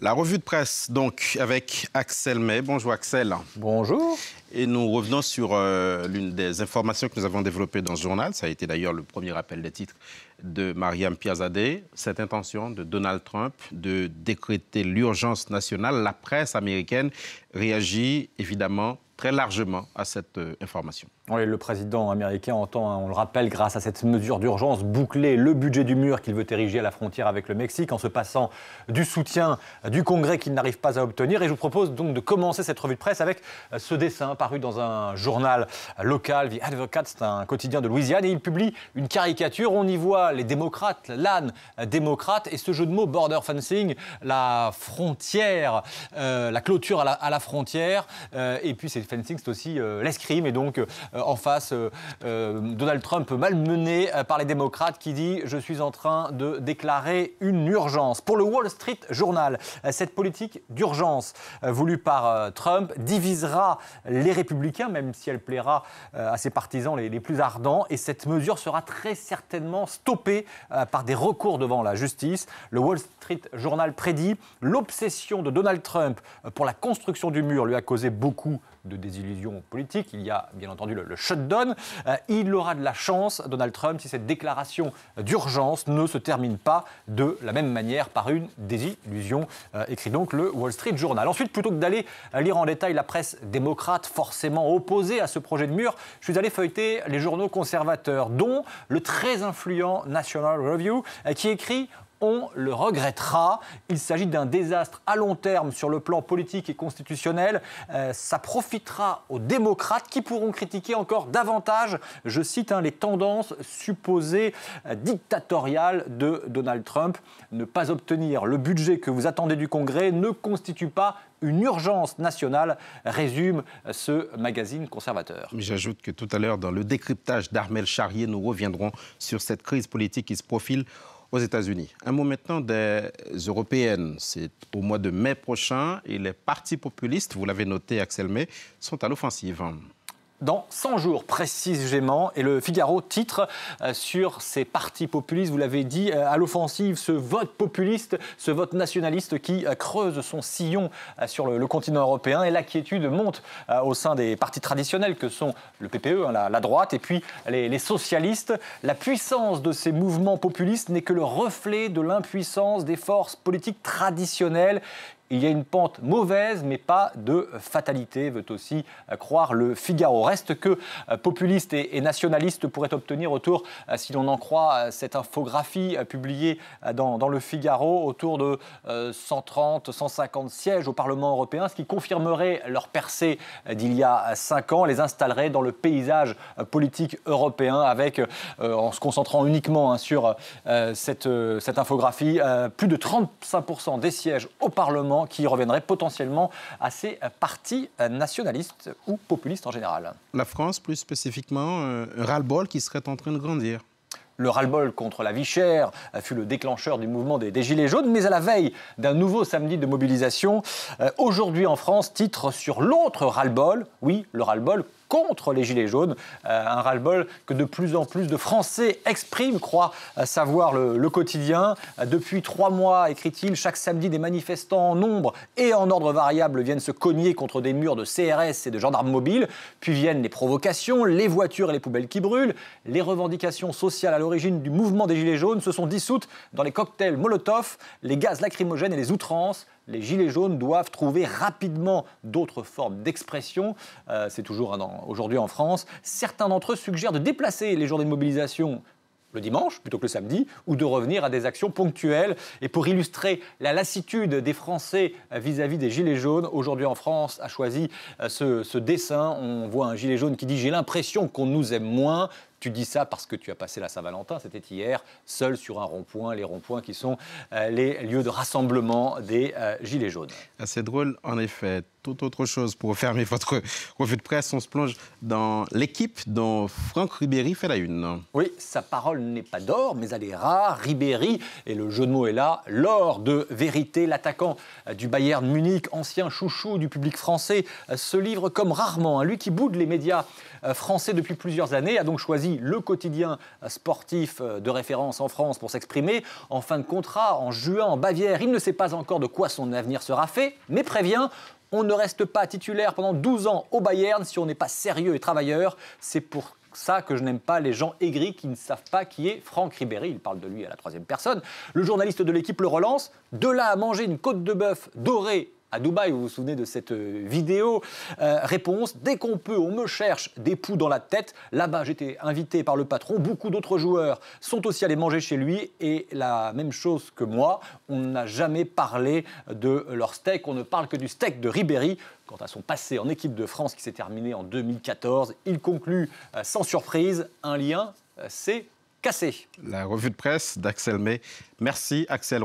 La revue de presse, donc, avec Axel May. Bonjour Axel. Bonjour. Et nous revenons sur l'une des informations que nous avons développées dans ce journal. Ça a été d'ailleurs le premier rappel des titres de Mariam Piazadeh. Cette intention de Donald Trump de décréter l'urgence nationale. La presse américaine réagit évidemment très largement à cette information. Oui, le président américain entend, on le rappelle, grâce à cette mesure d'urgence, boucler le budget du mur qu'il veut ériger à la frontière avec le Mexique en se passant du soutien du Congrès qu'il n'arrive pas à obtenir. Et je vous propose donc de commencer cette revue de presse avec ce dessin paru dans un journal local, The Advocate, c'est un quotidien de Louisiane, et il publie une caricature. On y voit les démocrates, l'âne démocrate, et ce jeu de mots border fencing, la frontière, la clôture à la frontière, et puis c'est fencing, c'est aussi l'escrime, et donc en face, Donald Trump malmené par les démocrates qui dit « Je suis en train de déclarer une urgence ». Pour le Wall Street Journal, cette politique d'urgence voulue par Trump divisera les républicains, même si elle plaira à ses partisans les plus ardents. Et cette mesure sera très certainement stoppée par des recours devant la justice. Le Wall Street Journal prédit « L'obsession de Donald Trump pour la construction du mur lui a causé beaucoup de désillusions politiques. Il y a bien entendu le shutdown. Il aura de la chance, Donald Trump, si cette déclaration d'urgence ne se termine pas de la même manière par une désillusion, écrit donc le Wall Street Journal. Ensuite, plutôt que d'aller lire en détail la presse démocrate forcément opposée à ce projet de mur, je suis allé feuilleter les journaux conservateurs, dont le très influent National Review, qui écrit « On le regrettera ». Il s'agit d'un désastre à long terme sur le plan politique et constitutionnel. Ça profitera aux démocrates qui pourront critiquer encore davantage, je cite, les tendances supposées dictatoriales de Donald Trump. Ne pas obtenir le budget que vous attendez du Congrès ne constitue pas une urgence nationale, résume ce magazine conservateur. J'ajoute que tout à l'heure, dans le décryptage d'Armel Charrier, nous reviendrons sur cette crise politique qui se profile aux États-Unis. Un mot maintenant des européennes. C'est au mois de mai prochain et les partis populistes, vous l'avez noté Axel May, sont à l'offensive. Dans 100 jours précisément, et le Figaro titre sur ces partis populistes, vous l'avez dit, à l'offensive, ce vote populiste, ce vote nationaliste qui creuse son sillon sur le continent européen, et l'inquiétude monte au sein des partis traditionnels que sont le PPE, la droite, et puis les socialistes. La puissance de ces mouvements populistes n'est que le reflet de l'impuissance des forces politiques traditionnelles. Il y a une pente mauvaise, mais pas de fatalité, veut aussi croire le Figaro. Reste que populistes et nationalistes pourraient obtenir autour, si l'on en croit cette infographie publiée dans le Figaro, autour de 130, 150 sièges au Parlement européen, ce qui confirmerait leur percée d'il y a 5 ans, les installerait dans le paysage politique européen, avec, en se concentrant uniquement sur cette infographie, plus de 35% des sièges au Parlement qui reviendrait potentiellement à ces partis nationalistes ou populistes en général. La France, plus spécifiquement, un ras-le-bol qui serait en train de grandir. Le ras-le-bol contre la vie chère fut le déclencheur du mouvement des Gilets jaunes, mais à la veille d'un nouveau samedi de mobilisation, aujourd'hui en France, titre sur l'autre ras-le-bol, oui, le ras-le-bol contre les Gilets jaunes, un ras-le-bol que de plus en plus de Français expriment, croit savoir le quotidien. Depuis 3 mois, écrit-il, chaque samedi, des manifestants en nombre et en ordre variable viennent se cogner contre des murs de CRS et de gendarmes mobiles. Puis viennent les provocations, les voitures et les poubelles qui brûlent. Les revendications sociales à l'origine du mouvement des Gilets jaunes se sont dissoutes dans les cocktails Molotov, les gaz lacrymogènes et les outrances. Les Gilets jaunes doivent trouver rapidement d'autres formes d'expression. C'est toujours aujourd'hui en France. Certains d'entre eux suggèrent de déplacer les journées de mobilisation le dimanche plutôt que le samedi, ou de revenir à des actions ponctuelles. Et pour illustrer la lassitude des Français vis-à-vis des Gilets jaunes, aujourd'hui en France a choisi ce dessin. On voit un Gilet jaune qui dit « J'ai l'impression qu'on nous aime moins ». Tu dis ça parce que tu as passé la Saint-Valentin, c'était hier, seul sur un rond-point, les ronds-points qui sont les lieux de rassemblement des Gilets jaunes. C'est drôle, en effet. Toute autre chose, pour fermer votre revue de presse, on se plonge dans l'équipe dont Franck Ribéry fait la une. Oui, sa parole n'est pas d'or, mais elle est rare. Ribéry, et le jeu de mots est là, l'or de vérité, l'attaquant du Bayern Munich, ancien chouchou du public français, se livre comme rarement. Lui qui boude les médias français depuis plusieurs années a donc choisi Ribéry, le quotidien sportif de référence en France, pour s'exprimer. En fin de contrat, en juin, en Bavière, il ne sait pas encore de quoi son avenir sera fait, mais prévient: on ne reste pas titulaire pendant 12 ans au Bayern si on n'est pas sérieux et travailleur. C'est pour ça que je n'aime pas les gens aigris qui ne savent pas qui est Franck Ribéry. Il parle de lui à la troisième personne. Le journaliste de l'équipe le relance. De là à manger une côte de bœuf dorée à Dubaï, vous vous souvenez de cette vidéo, réponse: dès qu'on peut, on me cherche des poux dans la tête. Là-bas, j'étais invité par le patron. Beaucoup d'autres joueurs sont aussi allés manger chez lui. Et la même chose que moi, on n'a jamais parlé de leur steak. On ne parle que du steak de Ribéry. Quant à son passé en équipe de France qui s'est terminé en 2014, il conclut sans surprise: un lien s'est cassé. La revue de presse d'Axel May. Merci Axel.